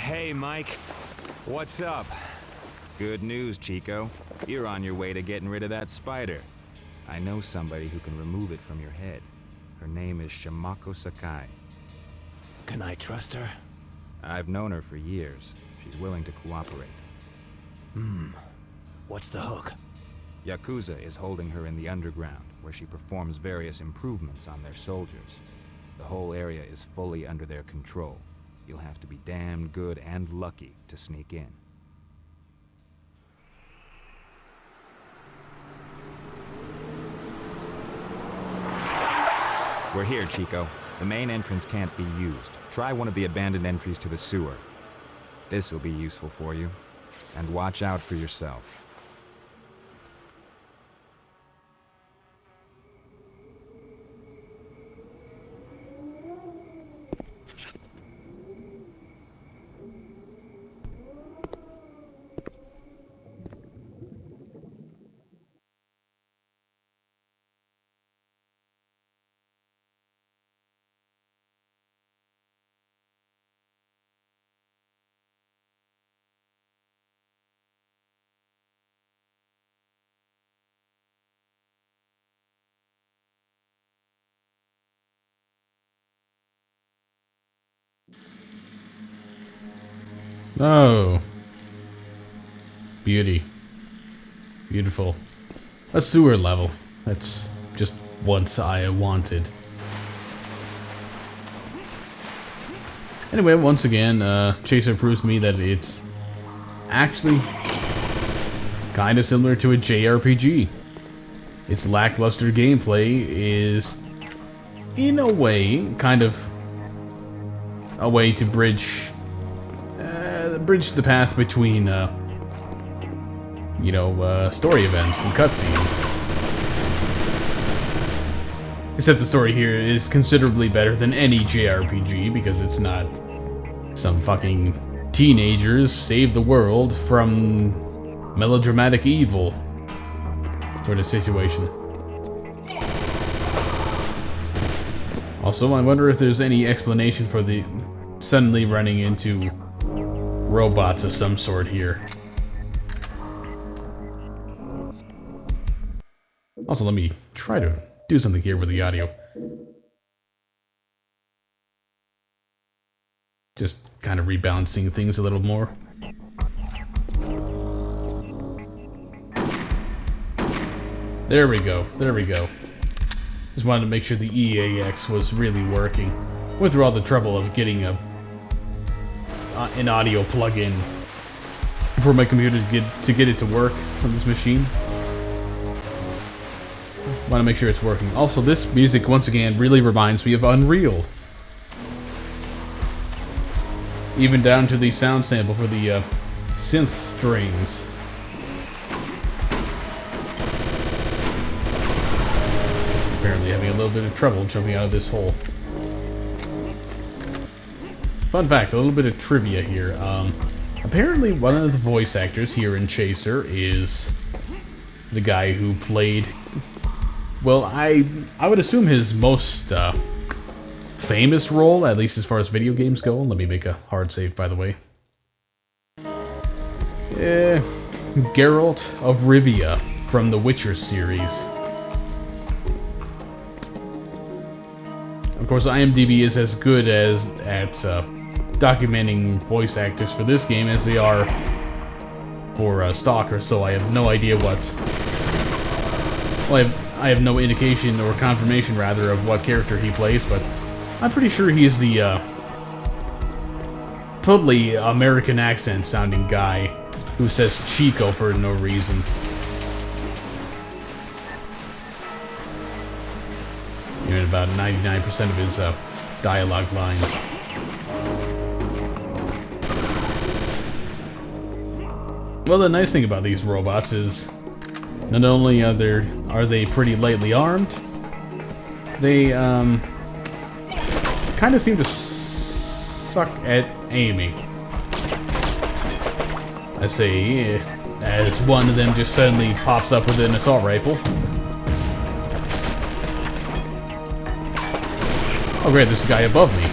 Hey, Mike. What's up? Good news, Chico. You're on your way to getting rid of that spider. I know somebody who can remove it from your head. Her name is Shimako Sakai. Can I trust her? I've known her for years. She's willing to cooperate. What's the hook? Yakuza is holding her in the underground, where she performs various improvements on their soldiers. The whole area is fully under their control. You'll have to be damned good and lucky to sneak in. We're here, Chico. The main entrance can't be used. Try one of the abandoned entries to the sewer. This'll be useful for you. And watch out for yourself. Oh. Beauty. Beautiful. A sewer level. That's just what I wanted. Anyway, once again, Chaser proves to me that it's actually kind of similar to a JRPG. Its lackluster gameplay is, in a way, kind of a way to bridge the path between, story events and cutscenes. Except the story here is considerably better than any JRPG because it's not some fucking teenagers save the world from melodramatic evil sort of situation. Also, I wonder if there's any explanation for the suddenly running into robots of some sort here. Also, let me try to do something here with the audio. Just kind of rebalancing things a little more. There we go, there we go. Just wanted to make sure the EAX was really working. Went through all the trouble of getting an audio plug-in for my computer to get it to work on this machine. Want to make sure it's working. Also, this music once again really reminds me of Unreal. Even down to the sound sample for the synth strings. Apparently having a little bit of trouble jumping out of this hole. Fun fact, a little bit of trivia here. Apparently one of the voice actors here in Chaser is the guy who played... Well, I would assume his most famous role, at least as far as video games go. Let me make a hard save, by the way. Geralt of Rivia from the Witcher series. Of course, IMDb is as good at documenting voice actors for this game as they are for Stalker, so I have no idea what... Well, I have no indication or confirmation, rather, of what character he plays, but I'm pretty sure he's the totally American accent sounding guy who says Chico for no reason. Even about 99% of his dialogue lines. Well, the nice thing about these robots is not only are they pretty lightly armed, they kind of seem to suck at aiming. I say, as one of them just suddenly pops up with an assault rifle. Oh great, there's a guy above me.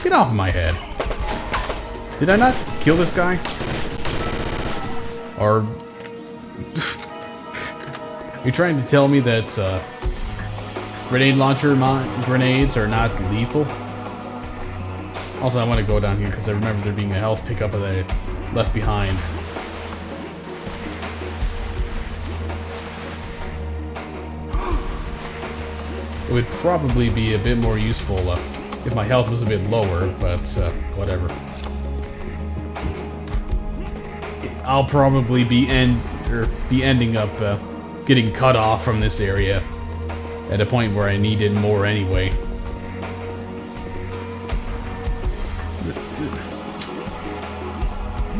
Get off my head. Did I not kill this guy? Or... You're trying to tell me that grenade launcher grenades are not lethal? Also, I want to go down here because I remember there being a health pickup that I left behind. It would probably be a bit more useful if my health was a bit lower, but whatever. I'll probably be ending up getting cut off from this area at a point where I needed more anyway.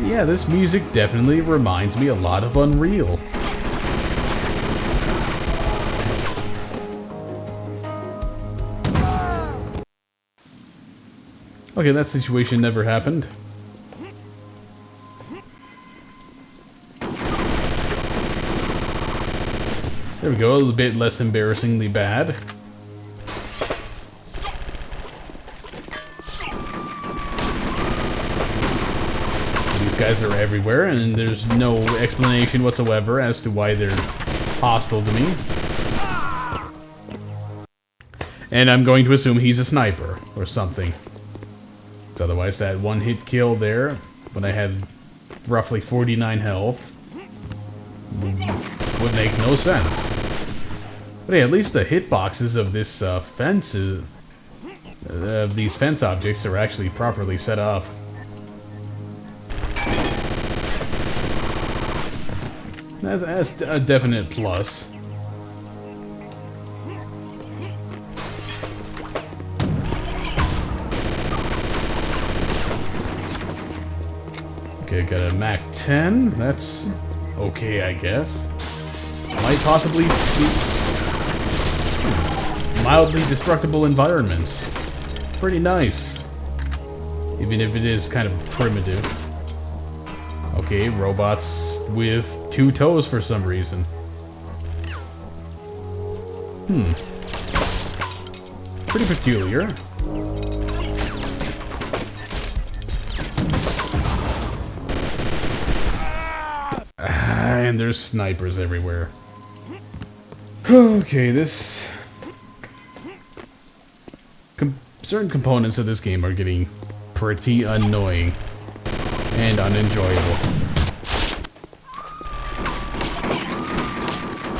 Yeah, this music definitely reminds me a lot of Unreal. Okay, that situation never happened. There we go, a little bit less embarrassingly bad. These guys are everywhere, and there's no explanation whatsoever as to why they're hostile to me. And I'm going to assume he's a sniper, or something. Otherwise, that one hit kill there, when I had roughly 49 health, would make no sense. But hey, at least the hitboxes of this these fence objects are actually properly set up. That's a definite plus. Okay, got a Mac 10. That's okay, I guess. Might possibly be mildly destructible environments. Pretty nice. Even if it is kind of primitive. Okay, robots with 2 toes for some reason. Pretty peculiar. And there's snipers everywhere. Okay, certain components of this game are getting pretty annoying and unenjoyable.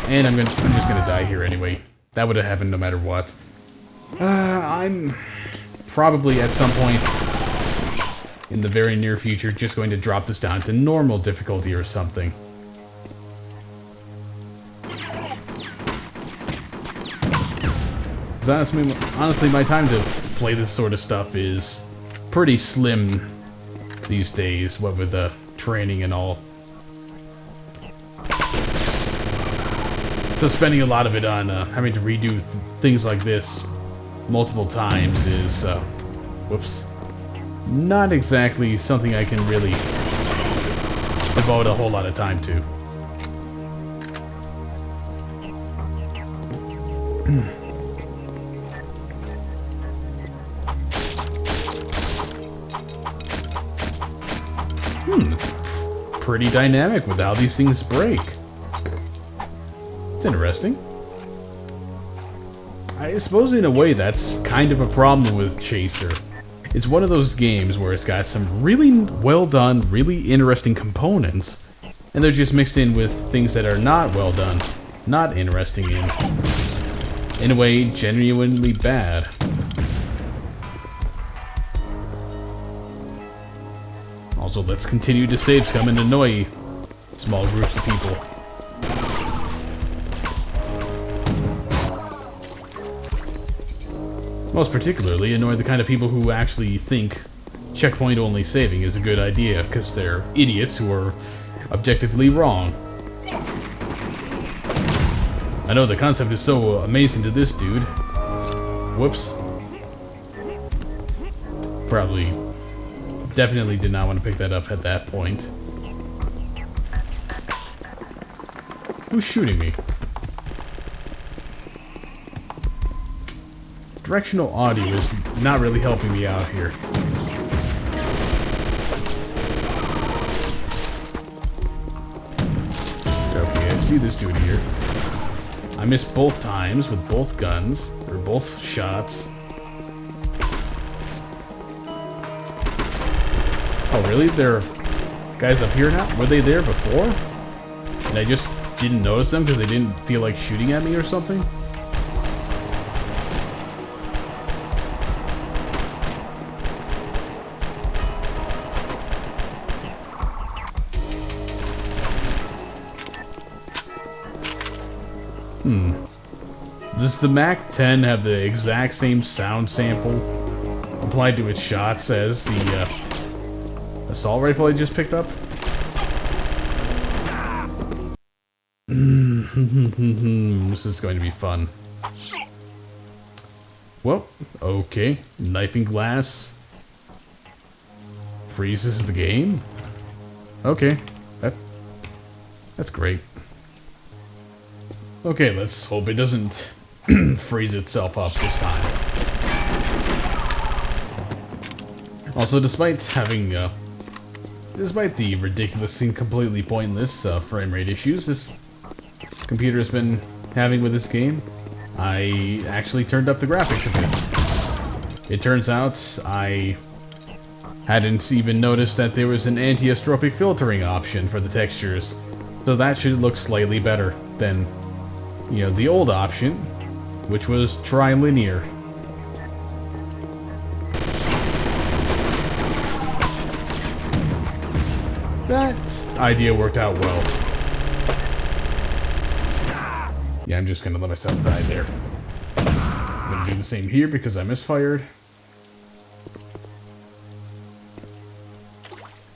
And I'm just gonna die here anyway. That would have happened no matter what. I'm probably at some point in the very near future just going to drop this down to normal difficulty or something. Honestly, my time to play this sort of stuff is pretty slim these days, what with the training and all. So spending a lot of it on having to redo things like this multiple times is, whoops, not exactly something I can really devote a whole lot of time to. Pretty dynamic with how these things break. It's interesting. I suppose in a way that's kind of a problem with Chaser. It's one of those games where it's got some really well done, really interesting components, and they're just mixed in with things that are not well done, not interesting, in a way, genuinely bad. Also, let's continue to save scum and annoy small groups of people. Most particularly, annoy the kind of people who actually think checkpoint-only saving is a good idea, because they're idiots who are objectively wrong. I know the concept is so amazing to this dude. Whoops. Probably, definitely did not want to pick that up at that point. Who's shooting me? Directional audio is not really helping me out here. Okay, I see this dude here. I missed both times with both guns, or both shots. Oh, really? There are guys up here now? Were they there before? And I just didn't notice them because they didn't feel like shooting at me or something? Does the Mac 10 have the exact same sound sample applied to its shots as the assault rifle I just picked up? This is going to be fun. Well, okay. Knifing glass freezes the game? Okay. That's great. Okay, let's hope it doesn't freeze itself up this time. Also, despite having, despite the ridiculous and completely pointless frame rate issues this computer has been having with this game, I actually turned up the graphics a bit. It turns out I hadn't even noticed that there was an anti-estropic filtering option for the textures, so that should look slightly better than, you know, the old option, which was trilinear. That idea worked out well. Yeah, I'm just gonna let myself die there. I'm gonna do the same here because I misfired.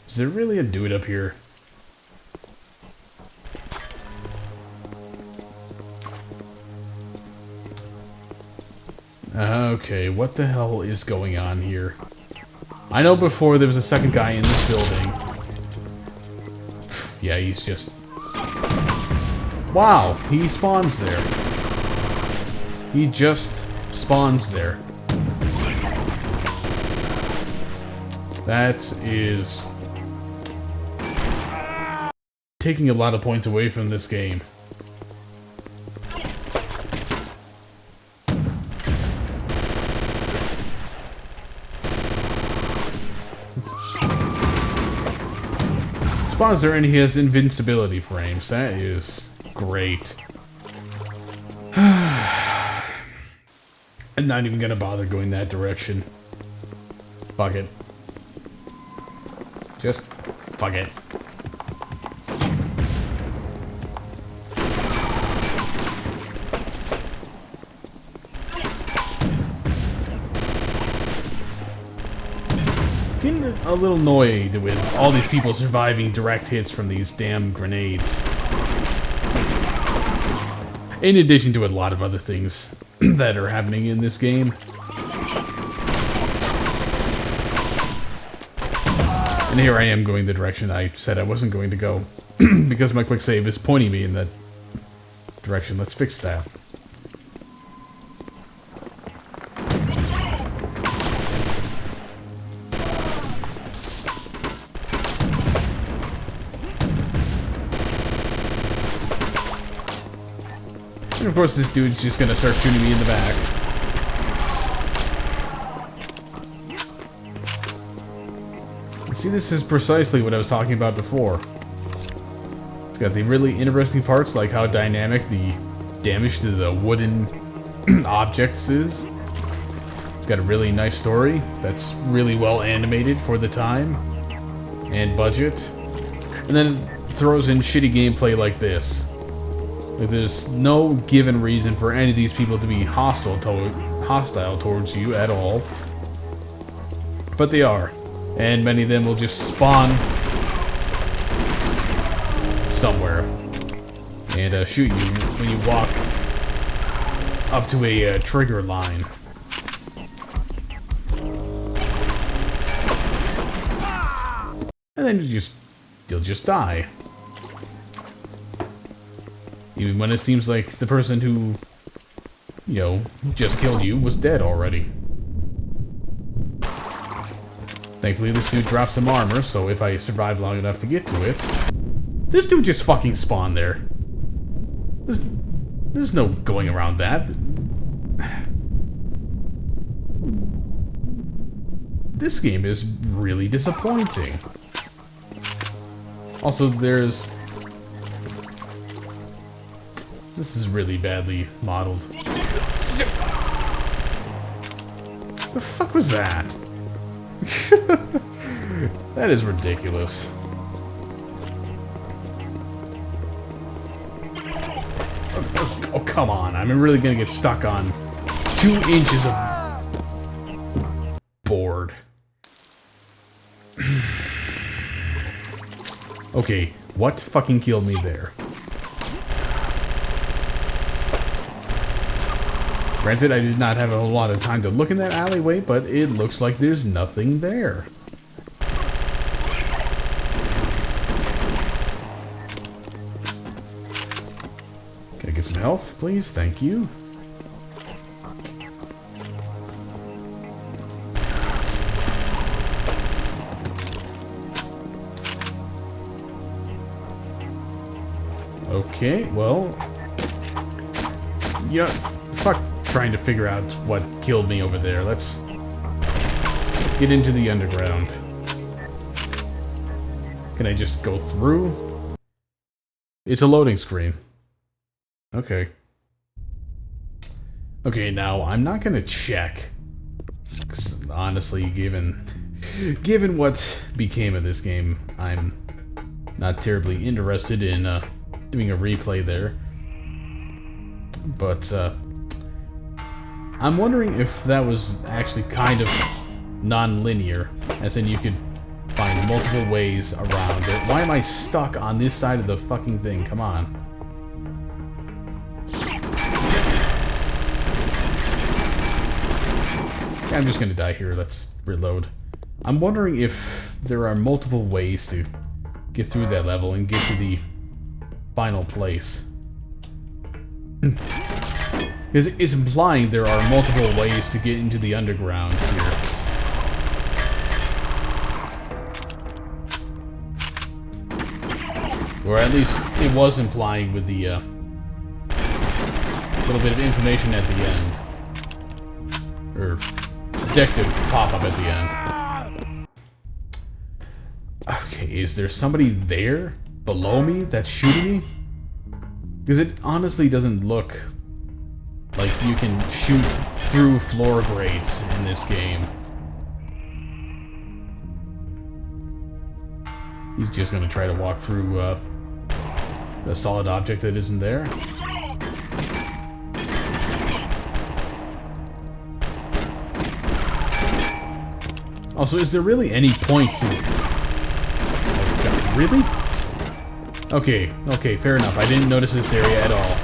Is there really a dude up here? Okay, what the hell is going on here? I know before there was a second guy in this building. Yeah, he's just... Wow, he spawns there. He just spawns there. That is... taking a lot of points away from this game. Spawns there and he has invincibility frames. That is great. I'm not even gonna bother going that direction. Fuck it. Just fuck it. Getting a little annoyed with all these people surviving direct hits from these damn grenades. In addition to a lot of other things that are happening in this game. And here I am going the direction I said I wasn't going to go. Because my quick save is pointing me in that direction. Let's fix that. And of course this dude's just gonna start shooting me in the back. See, this is precisely what I was talking about before. It's got the really interesting parts, like how dynamic the damage to the wooden objects is. It's got a really nice story that's really well animated for the time and budget. And then it throws in shitty gameplay like this. Like, there's no given reason for any of these people to be hostile towards you at all. But they are. And many of them will just spawn somewhere and shoot you when you walk up to a trigger line. And then you'll just die. Even when it seems like the person who you know, just killed you was dead already. Thankfully, this dude dropped some armor, so if I survive long enough to get to it... This dude just fucking spawned there. There's no going around that. This game is really disappointing. Also, there's... This is really badly modeled. The fuck was that? That is ridiculous. Oh, come on. I'm really gonna get stuck on 2 inches of board. Okay, what fucking killed me there? Granted, I did not have a whole lot of time to look in that alleyway, but it looks like there's nothing there. Can I get some health, please? Thank you. Okay, well... Yeah, fuck trying to figure out what killed me over there. Let's get into the underground. Can I just go through? It's a loading screen. Okay. Okay, now I'm not gonna check. 'Cause honestly, given what became of this game, I'm not terribly interested in doing a replay there. But I'm wondering if that was actually kind of non-linear, as in you could find multiple ways around it. Why am I stuck on this side of the fucking thing? Come on. Yeah, I'm just gonna die here. Let's reload. I'm wondering if there are multiple ways to get through that level and get to the final place. Because it's implying there are multiple ways to get into the underground here. Or at least it was implying with the little bit of information at the end. Or objective pop-up at the end. Okay, is there somebody there below me that's shooting me? Because it honestly doesn't look like you can shoot through floor grates in this game. He's just gonna try to walk through a solid object that isn't there. Also, is there really any point to... Oh God, really? Okay, fair enough. I didn't notice this area at all.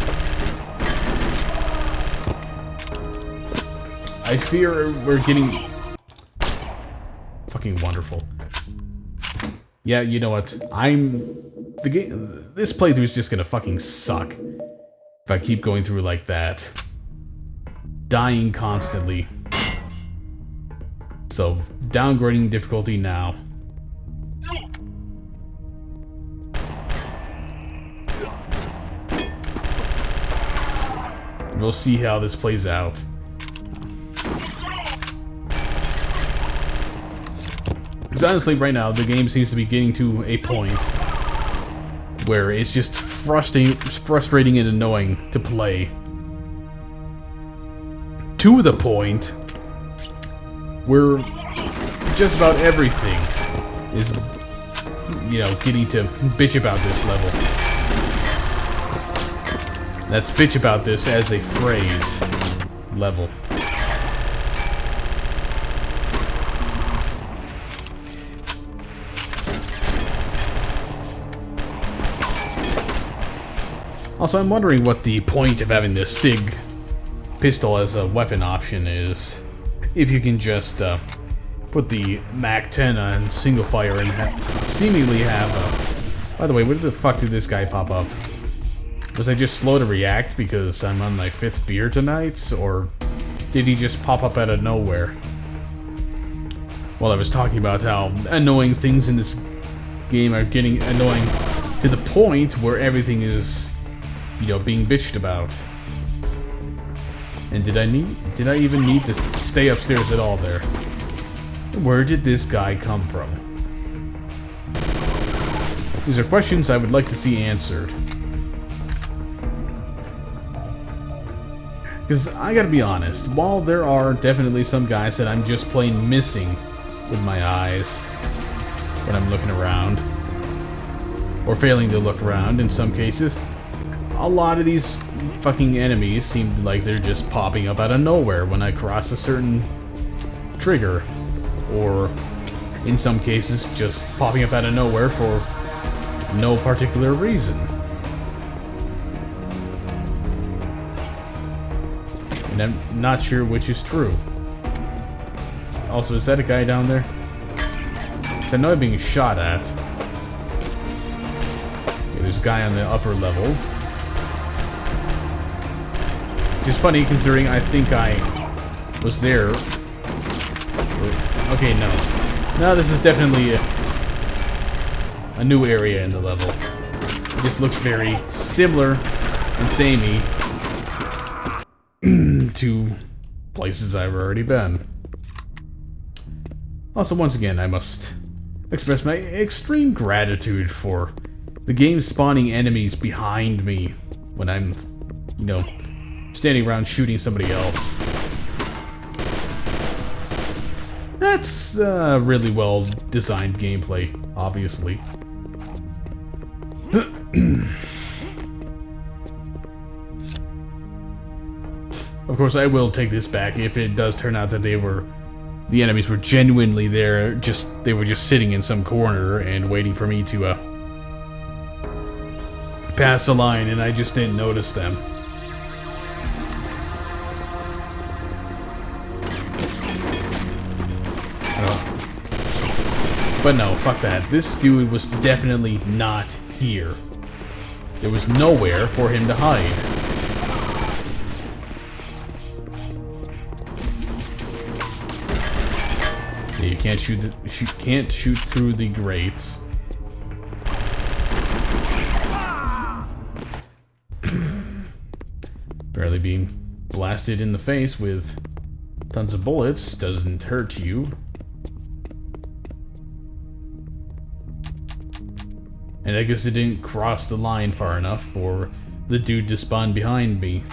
I fear we're getting... Fucking wonderful. Yeah, you know what? The game... This playthrough is just gonna fucking suck if I keep going through like that. Dying constantly. So, downgrading difficulty now. We'll see how this plays out. Because honestly, right now, the game seems to be getting to a point where it's just frustrating and annoying to play. To the point where just about everything is, you know, getting to bitch about this level. That's bitch about this as a phrase level. Also, I'm wondering what the point of having this SIG pistol as a weapon option is. If you can just put the MAC-10 on single fire and seemingly have a... By the way, where the fuck did this guy pop up? Was I just slow to react because I'm on my 5th beer tonight, or did he just pop up out of nowhere? Well, I was talking about how annoying things in this game are getting annoying to the point where everything is, you know, being bitched about. And did I even need to stay upstairs at all there? Where did this guy come from? These are questions I would like to see answered. Because I gotta be honest, while there are definitely some guys that I'm just plain missing with my eyes when I'm looking around, or failing to look around in some cases, a lot of these fucking enemies seem like they're just popping up out of nowhere when I cross a certain trigger, or in some cases just popping up out of nowhere for no particular reason. And I'm not sure which is true. Also, is that a guy down there? 'Cause I know I'm being shot at. Okay, there's a guy on the upper level. Which is funny considering I think I was there. Okay, no. No, this is definitely a new area in the level. It just looks very similar and samey to places I've already been. Also, once again, I must express my extreme gratitude for the game spawning enemies behind me when I'm, you know, standing around shooting somebody else. That's really well designed gameplay, obviously. Of course, I will take this back if it does turn out that the enemies were genuinely there, they were just sitting in some corner and waiting for me to pass the line, and I just didn't notice them. But no, fuck that. This dude was definitely not here. There was nowhere for him to hide. Yeah, you can't shoot through the grates. Barely being blasted in the face with tons of bullets doesn't hurt you. And I guess it didn't cross the line far enough for the dude to spawn behind me.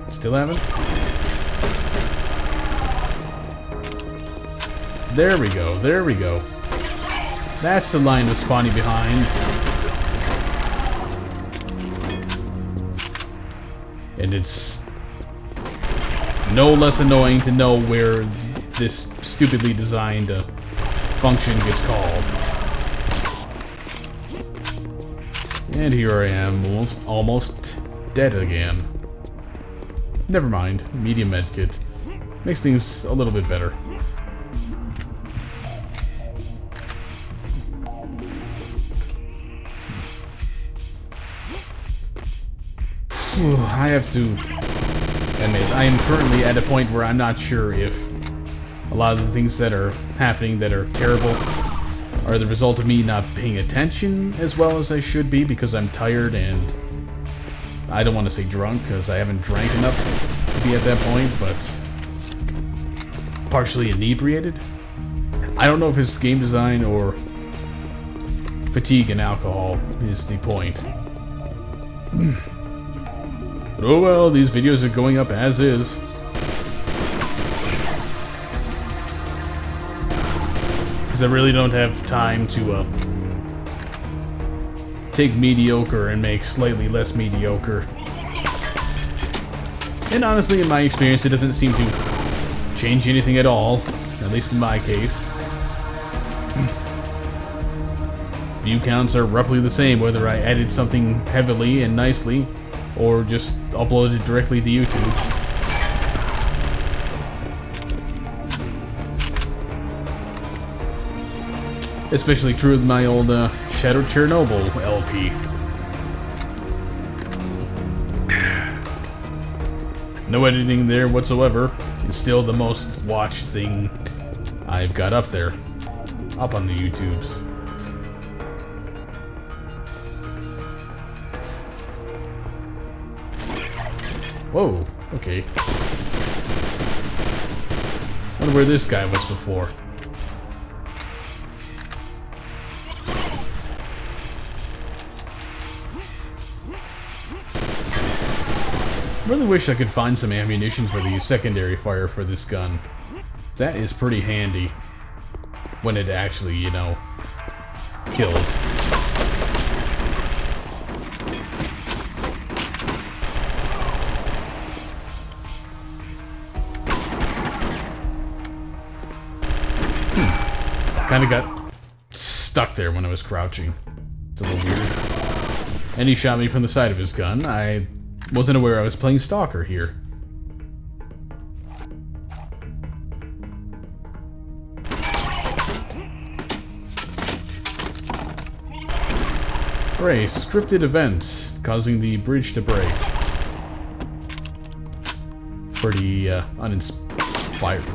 Still haven't? There we go, there we go. That's the line of spawning behind. And it's no less annoying to know where this stupidly designed function gets called. And here I am, almost dead again. Never mind, medium medkit. Makes things a little bit better. I have to admit, I am currently at a point where I'm not sure if a lot of the things that are happening that are terrible are the result of me not paying attention as well as I should be because I'm tired and I don't want to say drunk because I haven't drank enough to be at that point, but partially inebriated. I don't know if it's game design or fatigue and alcohol is the point. Oh well, these videos are going up as is. Because I really don't have time to take mediocre and make slightly less mediocre. And honestly, in my experience, it doesn't seem to change anything at all. At least in my case. view counts are roughly the same whether I edit something heavily and nicely or just upload it directly to YouTube. Especially true with my old Shadow Chernobyl LP. No editing there whatsoever. It's still the most watched thing I've got up there. Up on the YouTubes. Whoa, okay. Wonder where this guy was before. Really wish I could find some ammunition for the secondary fire for this gun. That is pretty handy. When it actually, you know, kills. Kinda got stuck there when I was crouching. It's a little weird. And he shot me from the side of his gun. I wasn't aware I was playing Stalker here. Hooray, scripted event causing the bridge to break. Pretty uninspired.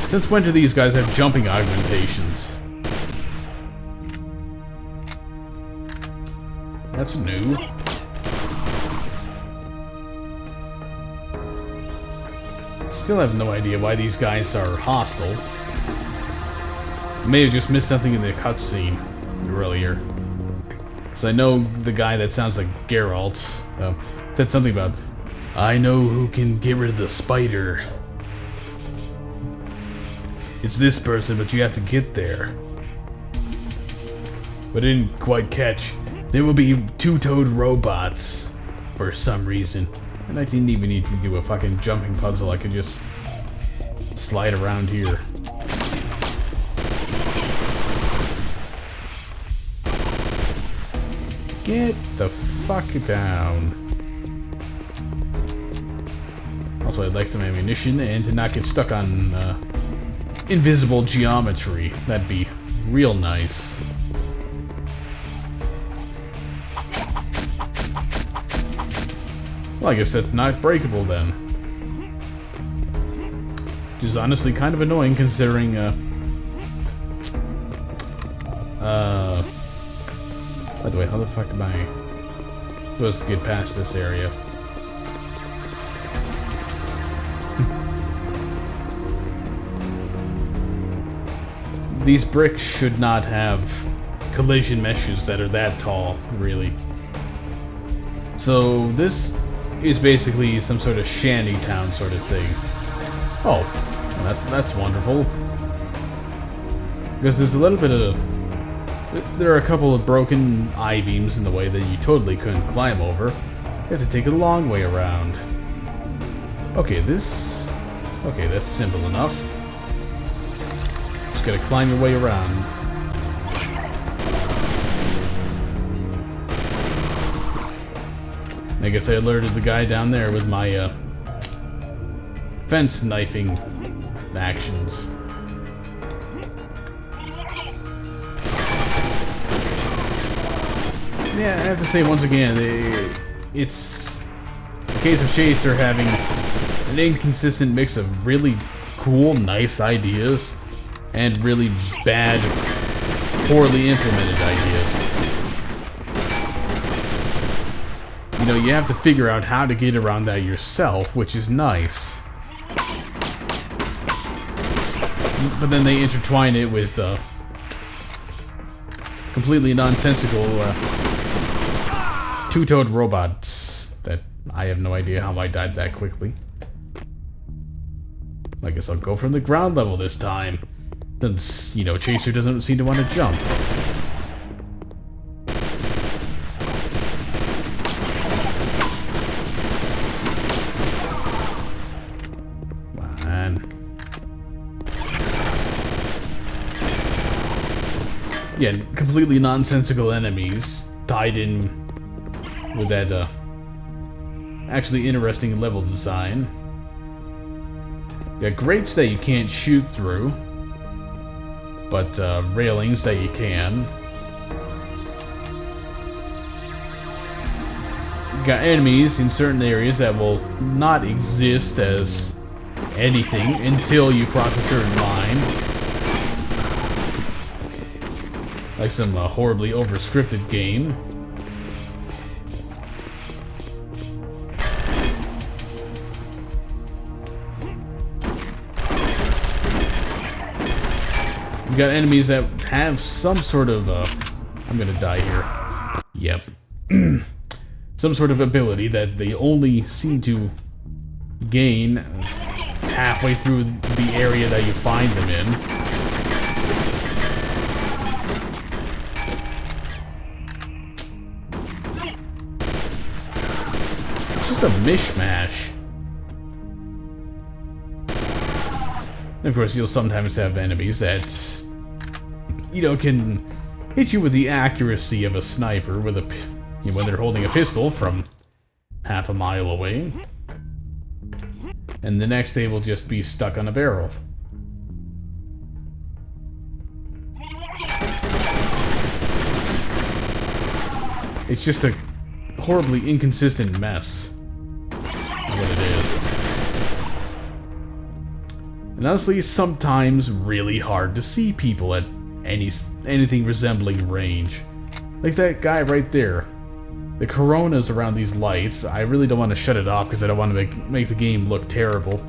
Since when do these guys have jumping augmentations? That's new. Still have no idea why these guys are hostile. May have just missed something in the cutscene earlier. So I know the guy that sounds like Geralt said something about, I know who can get rid of the spider. It's this person, but you have to get there. But I didn't quite catch. There will be two-toed robots for some reason. And I didn't even need to do a fucking jumping puzzle. I could just slide around here. Get the fuck down. Also, I'd like some ammunition and to not get stuck on invisible geometry. That'd be real nice. Well, I guess that's not breakable then. Which is honestly kind of annoying considering, by the way, how the fuck am I supposed to get past this area? These bricks should not have collision meshes that are that tall, really. So this is basically some sort of shanty town sort of thing. Oh, that's wonderful. Because there's a little bit of... There are a couple of broken I-beams in the way that you totally couldn't climb over. You have to take a long way around. Okay, okay, that's simple enough. Just gotta climb your way around. I guess I alerted the guy down there with my fence knifing actions. Yeah, I have to say once again, it's a case of Chaser having an inconsistent mix of really cool, nice ideas and really bad, poorly implemented ideas. You know, you have to figure out how to get around that yourself, which is nice. But then they intertwine it with completely nonsensical two-toed robots that I have no idea how I died that quickly. I guess I'll go from the ground level this time, since, you know, Chaser doesn't seem to want to jump. yeah, completely nonsensical enemies tied in with that actually interesting level design. Got grates that you can't shoot through, but railings that you can. Got enemies in certain areas that will not exist as anything until you cross a certain line. Like some horribly over-scripted game. You got enemies that have some sort of I'm gonna die here. Yep. Some sort of ability that they only seem to gain halfway through the area that you find them in. It's just a mishmash. And of course, you'll sometimes have enemies that, you know, can hit you with the accuracy of a sniper with a, when they're holding a pistol from half a mile away. And the next they will just be stuck on a barrel. It's just a horribly inconsistent mess, is what it is. And honestly, it's sometimes really hard to see people at anything resembling range. Like that guy right there. The coronas around these lights, I really don't want to shut it off because I don't want to make the game look terrible.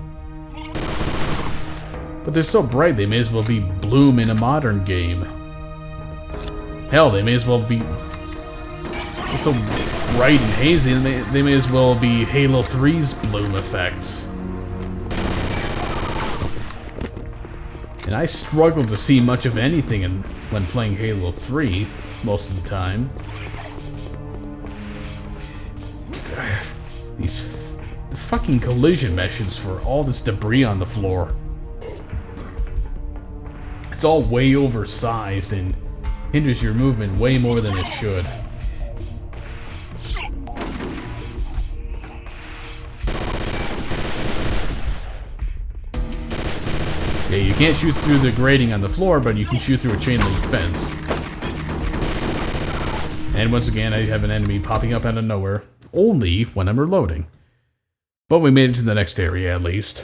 But they're so bright, they may as well be Bloom in a modern game. Hell, they may as well be so bright and hazy, and they may as well be Halo 3's Bloom effects. And I struggle to see much of anything when playing Halo 3 most of the time. The fucking collision meshes for all this debris on the floor. It's all way oversized and hinders your movement way more than it should. Yeah, you can't shoot through the grating on the floor, but you can shoot through a chain link fence. And once again, I have an enemy popping up out of nowhere. Only when I'm reloading. But we made it to the next area, at least.